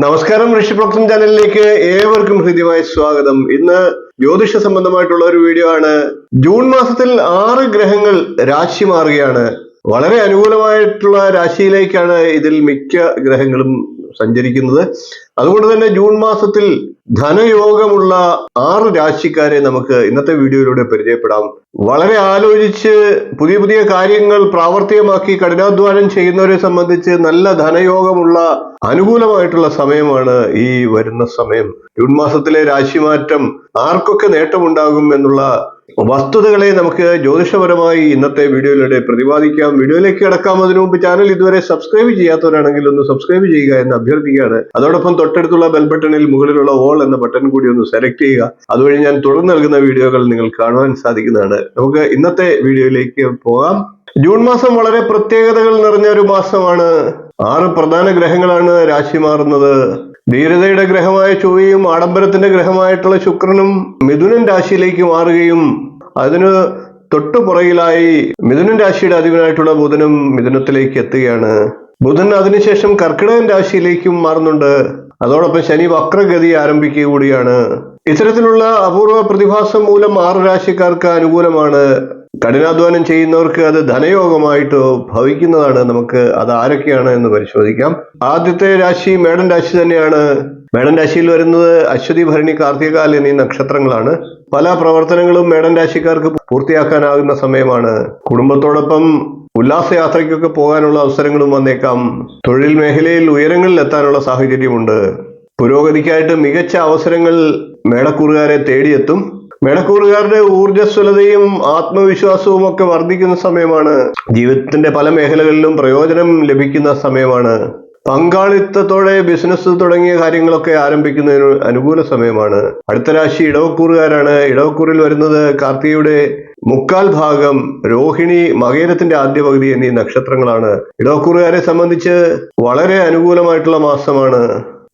നമസ്കാരം, ഋഷിപ്രോക്തം ചാനലിലേക്ക് ഏവർക്കും ഹൃദ്യമായ സ്വാഗതം. ഇന്ന് ജ്യോതിഷ സംബന്ധമായിട്ടുള്ള ഒരു വീഡിയോ ആണ്. ജൂൺ മാസത്തിൽ 6 ഗ്രഹങ്ങൾ രാശി മാറുകയാണ്. വളരെ അനുകൂലമായിട്ടുള്ള രാശിയിലേക്കാണ് ഇതിൽ മിക്ക ഗ്രഹങ്ങളും സഞ്ചരിക്കുന്നത്. അതുകൊണ്ട് തന്നെ ജൂൺ മാസത്തിൽ ധനയോഗമുള്ള 6 രാശിക്കാരെ നമുക്ക് ഇന്നത്തെ വീഡിയോയിലൂടെ പരിചയപ്പെടാം. വളരെ ആലോചിച്ച് പുതിയ പുതിയ കാര്യങ്ങൾ പ്രാവർത്തികമാക്കി കഠിനാധ്വാനം ചെയ്യുന്നവരെ സംബന്ധിച്ച് നല്ല ധനയോഗമുള്ള അനുകൂലമായിട്ടുള്ള സമയമാണ് ഈ വരുന്ന സമയം. ജൂൺ മാസത്തിലെ രാശിമാറ്റം ആർക്കൊക്കെ നേട്ടമുണ്ടാകും എന്നുള്ള വസ്തുതകളെ നമുക്ക് ജ്യോതിഷപരമായി ഇന്നത്തെ വീഡിയോയിലൂടെ പ്രതിപാദിക്കാം. വീഡിയോയിലേക്ക് കിടക്കാം. അതിനു മുമ്പ് ചാനൽ ഇതുവരെ സബ്സ്ക്രൈബ് ചെയ്യാത്തവരാണെങ്കിൽ ഒന്ന് സബ്സ്ക്രൈബ് ചെയ്യുക എന്ന് അഭ്യർത്ഥിക്കുകയാണ്. അതോടൊപ്പം തൊട്ടടുത്തുള്ള ബെൽ ബട്ടണിൽ മുകളിലുള്ള ഓൾ എന്ന ബട്ടൺ കൂടി ഒന്ന് സെലക്ട് ചെയ്യുക. അതുവഴി ഞാൻ തുടർന്ന് നൽകുന്ന വീഡിയോകൾ നിങ്ങൾ കാണുവാൻ സാധിക്കുന്നതാണ്. നമുക്ക് ഇന്നത്തെ വീഡിയോയിലേക്ക് പോകാം. ജൂൺ മാസം വളരെ പ്രത്യേകതകൾ നിറഞ്ഞ ഒരു മാസമാണ്. 6 പ്രധാന ഗ്രഹങ്ങളാണ് രാശി മാറുന്നത്. ധീരതയുടെ ഗ്രഹമായ ചൊവ്വയും ആഡംബരത്തിന്റെ ഗ്രഹമായിട്ടുള്ള ശുക്രനും മിഥുനൻ രാശിയിലേക്ക് മാറുകയും അതിന് തൊട്ടുപുറകിലായി മിഥുനൻ രാശിയുടെ അധിപനായിട്ടുള്ള ബുധനും മിഥുനത്തിലേക്ക് എത്തുകയാണ്. ബുധൻ അതിനുശേഷം കർക്കിടകൻ രാശിയിലേക്കും മാറുന്നുണ്ട്. അതോടൊപ്പം ശനി വക്രഗതി ആരംഭിക്കുക കൂടിയാണ്. ഇത്തരത്തിലുള്ള അപൂർവ പ്രതിഭാസം മൂലം 6 രാശിക്കാർക്ക് അനുകൂലമാണ്. കഠിനാധ്വാനം ചെയ്യുന്നവർക്ക് അത് ധനയോഗമായിട്ട് ഭവിക്കുന്നതാണ്. നമുക്ക് അത് ആരൊക്കെയാണ് എന്ന് പരിശോധിക്കാം. ആദ്യത്തെ രാശി മേടൻ രാശി തന്നെയാണ്. മേടൻ രാശിയിൽ വരുന്നത് അശ്വതി, ഭരണി, കാർത്തികാൽ എന്നീ നക്ഷത്രങ്ങളാണ്. പല പ്രവർത്തനങ്ങളും മേടൻ രാശിക്കാർക്ക് പൂർത്തിയാക്കാനാകുന്ന സമയമാണ്. കുടുംബത്തോടൊപ്പം ഉല്ലാസയാത്രയ്ക്കൊക്കെ പോകാനുള്ള അവസരങ്ങളും വന്നേക്കാം. തൊഴിൽ മേഖലയിൽ ഉയരങ്ങളിൽ എത്താനുള്ള സാഹചര്യമുണ്ട്. പുരോഗതിക്കായിട്ട് മികച്ച അവസരങ്ങൾ മേടക്കൂറുകാരെ തേടിയെത്തും. മേടക്കൂറുകാരുടെ ഊർജ്ജസ്വലതയും ആത്മവിശ്വാസവും ഒക്കെ വർദ്ധിക്കുന്ന സമയമാണ്. ജീവിതത്തിന്റെ പല മേഖലകളിലും പ്രയോജനം ലഭിക്കുന്ന സമയമാണ്. പങ്കാളിത്തത്തോടെ ബിസിനസ് തുടങ്ങിയ കാര്യങ്ങളൊക്കെ ആരംഭിക്കുന്നതിന് അനുകൂല സമയമാണ്. അടുത്ത രാശി ഇടവക്കൂറുകാരാണ്. ഇടവക്കൂറിൽ വരുന്നത് കാർത്തികയുടെ മുക്കാൽ ഭാഗം, രോഹിണി, മകേരത്തിന്റെ ആദ്യ പകുതി എന്നീ നക്ഷത്രങ്ങളാണ്. ഇടവക്കൂറുകാരെ സംബന്ധിച്ച് വളരെ അനുകൂലമായിട്ടുള്ള മാസമാണ്.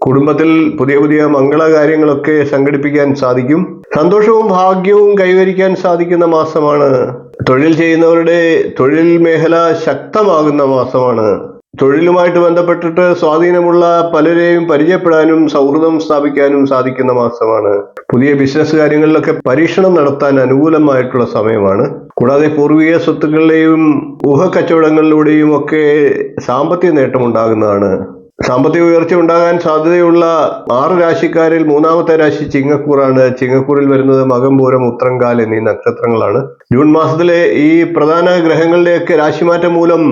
കുടുംബത്തിൽ പുതിയ പുതിയ മംഗളകാര്യങ്ങളൊക്കെ സംഘടിപ്പിക്കാൻ സാധിക്കും. സന്തോഷവും ഭാഗ്യവും കൈവരിക്കാൻ സാധിക്കുന്ന മാസമാണ്. തൊഴിൽ ചെയ്യുന്നവരുടെ തൊഴിൽ മേഖല ശക്തമാകുന്ന മാസമാണ്. തൊഴിലുമായിട്ട് ബന്ധപ്പെട്ടിട്ട് സ്വാധീനമുള്ള പലരെയും പരിചയപ്പെടാനും സൗഹൃദം സ്ഥാപിക്കാനും സാധിക്കുന്ന മാസമാണ്. പുതിയ ബിസിനസ് കാര്യങ്ങളിലൊക്കെ പരീക്ഷണം നടത്താൻ അനുകൂലമായിട്ടുള്ള സമയമാണ്. കൂടാതെ പൂർവിക സ്വത്തുക്കളുടെയും ഊഹക്കച്ചവടങ്ങളിലൂടെയും ഒക്കെ സാമ്പത്തിക നേട്ടം ഉണ്ടാകുന്നതാണ്. സാമ്പത്തിക ഉയർച്ച ഉണ്ടാകാൻ സാധ്യതയുള്ള 6 രാശിക്കാരിൽ 3ാമത്തെ രാശി ചിങ്ങക്കൂറാണ്. ചിങ്ങക്കൂറിൽ വരുന്നത് മകം, പൂരം, ഉത്രങ്കാൽ എന്നീ നക്ഷത്രങ്ങളാണ്. ജൂൺ മാസത്തിലെ ഈ പ്രധാന ഗ്രഹങ്ങളുടെയൊക്കെ രാശിമാറ്റം മൂലം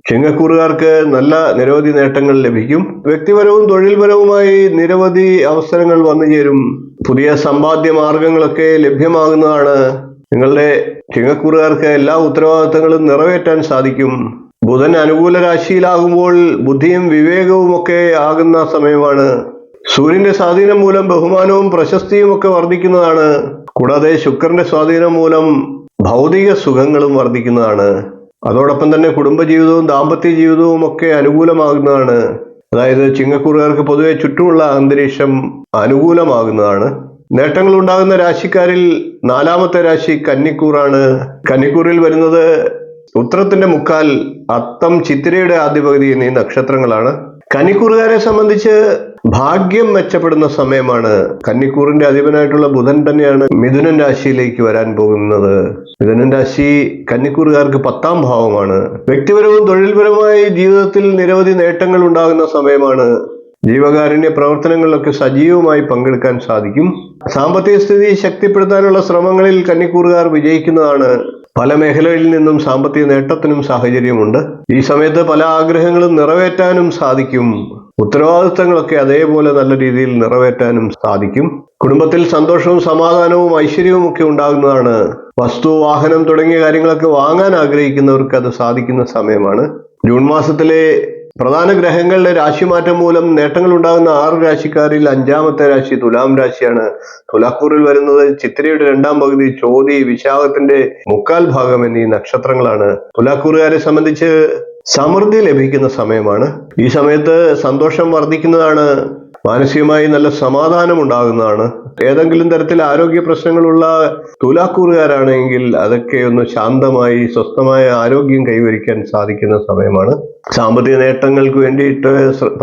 ചിങ്ങക്കൂറുകാർക്ക് നല്ല നിരവധി നേട്ടങ്ങൾ ലഭിക്കും. വ്യക്തിപരവും തൊഴിൽപരവുമായി നിരവധി അവസരങ്ങൾ വന്നു ചേരും. പുതിയ സമ്പാദ്യ മാർഗങ്ങളൊക്കെ ലഭ്യമാകുന്നതാണ്. നിങ്ങളുടെ ചിങ്ങക്കൂറുകാർക്ക് എല്ലാ ഉത്തരവാദിത്തങ്ങളും നിറവേറ്റാൻ സാധിക്കും. ബുധൻ അനുകൂല രാശിയിലാകുമ്പോൾ ബുദ്ധിയും വിവേകവും ഒക്കെ ആകുന്ന സമയമാണ്. സൂര്യന്റെ സ്വാധീനം മൂലം ബഹുമാനവും പ്രശസ്തിയും ഒക്കെ വർദ്ധിക്കുന്നതാണ്. കൂടാതെ ശുക്രന്റെ സ്വാധീനം മൂലം ഭൗതിക സുഖങ്ങളും വർദ്ധിക്കുന്നതാണ്. അതോടൊപ്പം തന്നെ കുടുംബജീവിതവും ദാമ്പത്യ ജീവിതവും ഒക്കെ അനുകൂലമാകുന്നതാണ്. അതായത് ചിങ്ങക്കൂറുകാർക്ക് പൊതുവെ ചുറ്റുമുള്ള അന്തരീക്ഷം അനുകൂലമാകുന്നതാണ്. നേട്ടങ്ങൾ ഉണ്ടാകുന്ന രാശിക്കാരിൽ 4ാമത്തെ രാശി കന്നിക്കൂറാണ്. കന്നിക്കൂറിൽ വരുന്നത് ഉത്രത്തിന്റെ മുക്കാൽ, അത്തം, ചിത്തിരയുടെ ആദ്യ പകുതി എന്നീ നക്ഷത്രങ്ങളാണ്. കന്നിക്കൂറുകാരെ സംബന്ധിച്ച് ഭാഗ്യം മെച്ചപ്പെടുന്ന സമയമാണ്. കന്നിക്കൂറിന്റെ അധിപനായിട്ടുള്ള ബുധൻ തന്നെയാണ് മിഥുനൻ രാശിയിലേക്ക് വരാൻ പോകുന്നത്. മിഥുനൻ രാശി കന്നിക്കൂറുകാർക്ക് 10ാം ഭാവമാണ്. വ്യക്തിപരവും തൊഴിൽപരവുമായി ജീവിതത്തിൽ നിരവധി നേട്ടങ്ങൾ ഉണ്ടാകുന്ന സമയമാണ്. ജീവകാരുണ്യ പ്രവർത്തനങ്ങളിലൊക്കെ സജീവമായി പങ്കെടുക്കാൻ സാധിക്കും. സാമ്പത്തിക സ്ഥിതി ശക്തിപ്പെടുത്താനുള്ള ശ്രമങ്ങളിൽ കന്നിക്കൂറുകാർ വിജയിക്കുന്നതാണ്. പല മേഖലകളിൽ നിന്നും സാമ്പത്തിക നേട്ടത്തിനും സാഹചര്യമുണ്ട്. ഈ സമയത്ത് പല ആഗ്രഹങ്ങളും നിറവേറ്റാനും സാധിക്കും. ഉത്തരവാദിത്തങ്ങളൊക്കെ അതേപോലെ നല്ല രീതിയിൽ നിറവേറ്റാനും സാധിക്കും. കുടുംബത്തിൽ സന്തോഷവും സമാധാനവും ഐശ്വര്യവും ഒക്കെ ഉണ്ടാകുന്നതാണ്. വസ്തു, വാഹനം തുടങ്ങിയ കാര്യങ്ങളൊക്കെ വാങ്ങാൻ ആഗ്രഹിക്കുന്നവർക്ക് അത് സാധിക്കുന്ന സമയമാണ്. ജൂൺ മാസത്തിലെ പ്രധാന ഗ്രഹങ്ങളുടെ രാശിമാറ്റം മൂലം നേട്ടങ്ങൾ ഉണ്ടാകുന്ന 6 രാശിക്കാരിൽ 5ാമത്തെ രാശി തുലാം രാശിയാണ്. തുലാക്കൂറിൽ വരുന്നത് ചിത്തിരയുടെ 2ാം പകുതി, ചോതി, വിശാഖത്തിന്റെ മുക്കാൽ ഭാഗം എന്നീ നക്ഷത്രങ്ങളാണ്. തുലാക്കൂറുകാരെ സംബന്ധിച്ച് സമൃദ്ധി ലഭിക്കുന്ന സമയമാണ്. ഈ സമയത്ത് സന്തോഷം വർദ്ധിക്കുന്നതാണ്. മാനസികമായി നല്ല സമാധാനം ഉണ്ടാകുന്നതാണ്. ഏതെങ്കിലും തരത്തിൽ ആരോഗ്യ പ്രശ്നങ്ങളുള്ള തുലാക്കൂറുകാരാണെങ്കിൽ അതൊക്കെ ഒന്ന് ശാന്തമായി സ്വസ്ഥമായ ആരോഗ്യം കൈവരിക്കാൻ സാധിക്കുന്ന സമയമാണ്. സാമ്പത്തിക നേട്ടങ്ങൾക്ക് വേണ്ടിയിട്ട്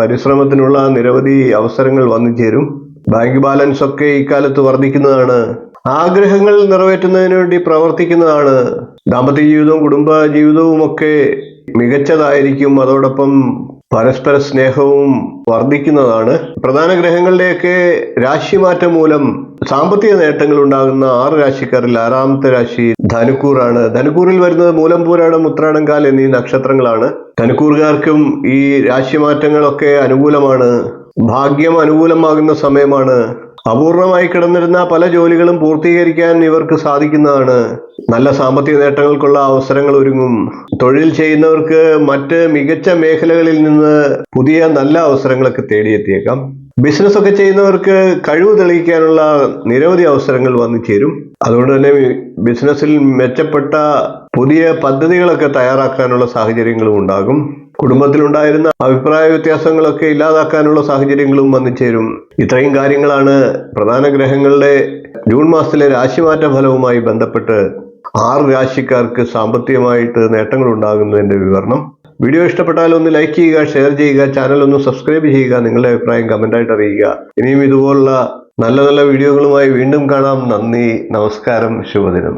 പരിശ്രമത്തിനുള്ള നിരവധി അവസരങ്ങൾ വന്നു ചേരും. ബാങ്ക് ബാലൻസ് ഒക്കെ ഇക്കാലത്ത് വർദ്ധിക്കുന്നതാണ്. ആഗ്രഹങ്ങൾ നിറവേറ്റുന്നതിന് വേണ്ടി പ്രവർത്തിക്കുന്നതാണ്. ദാമ്പത്യ ജീവിതവും കുടുംബ ജീവിതവും ഒക്കെ മികച്ചതായിരിക്കും. അതോടൊപ്പം പരസ്പര സ്നേഹവും വർദ്ധിക്കുന്നതാണ്. പ്രധാന ഗ്രഹങ്ങളുടെയൊക്കെ രാശിമാറ്റം മൂലം സാമ്പത്തിക നേട്ടങ്ങൾ ഉണ്ടാകുന്ന 6 രാശിക്കാരിൽ 6ാമത്തെ രാശി ധനുക്കൂറാണ്. ധനുക്കൂറിൽ വരുന്നത് മൂലം, പൂരാടം, ഉത്രാടം, കാൽ എന്നീ നക്ഷത്രങ്ങളാണ്. ധനുക്കൂറുകാർക്കും ഈ രാശിമാറ്റങ്ങളൊക്കെ അനുകൂലമാണ്. ഭാഗ്യം അനുകൂലമാകുന്ന സമയമാണ്. അപൂർണമായി കിടന്നിരുന്ന പല ജോലികളും പൂർത്തീകരിക്കാൻ ഇവർക്ക് സാധിക്കുന്നതാണ്. നല്ല സാമ്പത്തിക നേട്ടങ്ങൾക്കുള്ള അവസരങ്ങൾ ഒരുങ്ങും. തൊഴിൽ ചെയ്യുന്നവർക്ക് മറ്റ് മികച്ച മേഖലകളിൽ നിന്ന് പുതിയ നല്ല അവസരങ്ങളൊക്കെ തേടിയെത്തിയേക്കാം. ബിസിനസ് ഒക്കെ ചെയ്യുന്നവർക്ക് കഴിവ് തെളിയിക്കാനുള്ള നിരവധി അവസരങ്ങൾ വന്നു ചേരും. അതുകൊണ്ട് തന്നെ ബിസിനസ്സിൽ മെച്ചപ്പെട്ട പുതിയ പദ്ധതികളൊക്കെ തയ്യാറാക്കാനുള്ള സാഹചര്യങ്ങളും ഉണ്ടാകും. കുടുംബത്തിലുണ്ടായിരുന്ന അഭിപ്രായ വ്യത്യാസങ്ങളൊക്കെ ഇല്ലാതാക്കാനുള്ള സാഹചര്യങ്ങളും വന്നു ചേരും. ഇത്രയും കാര്യങ്ങളാണ് പ്രധാന ഗ്രഹങ്ങളുടെ ജൂൺ മാസത്തിലെ രാശിമാറ്റ ഫലവുമായി ബന്ധപ്പെട്ട് 6 രാശിക്കാർക്ക് സാമ്പത്തികമായിട്ട് നേട്ടങ്ങൾ ഉണ്ടാകുന്നതിന്റെ വിവരണം. വീഡിയോ ഇഷ്ടപ്പെട്ടാൽ ഒന്ന് ലൈക്ക് ചെയ്യുക, ഷെയർ ചെയ്യുക, ചാനൽ ഒന്ന് സബ്സ്ക്രൈബ് ചെയ്യുക, നിങ്ങളുടെ അഭിപ്രായം കമന്റായിട്ട് അറിയിക്കുക. ഇനിയും ഇതുപോലുള്ള നല്ല നല്ല വീഡിയോകളുമായി വീണ്ടും കാണാം. നന്ദി, നമസ്കാരം, ശുഭദിനം.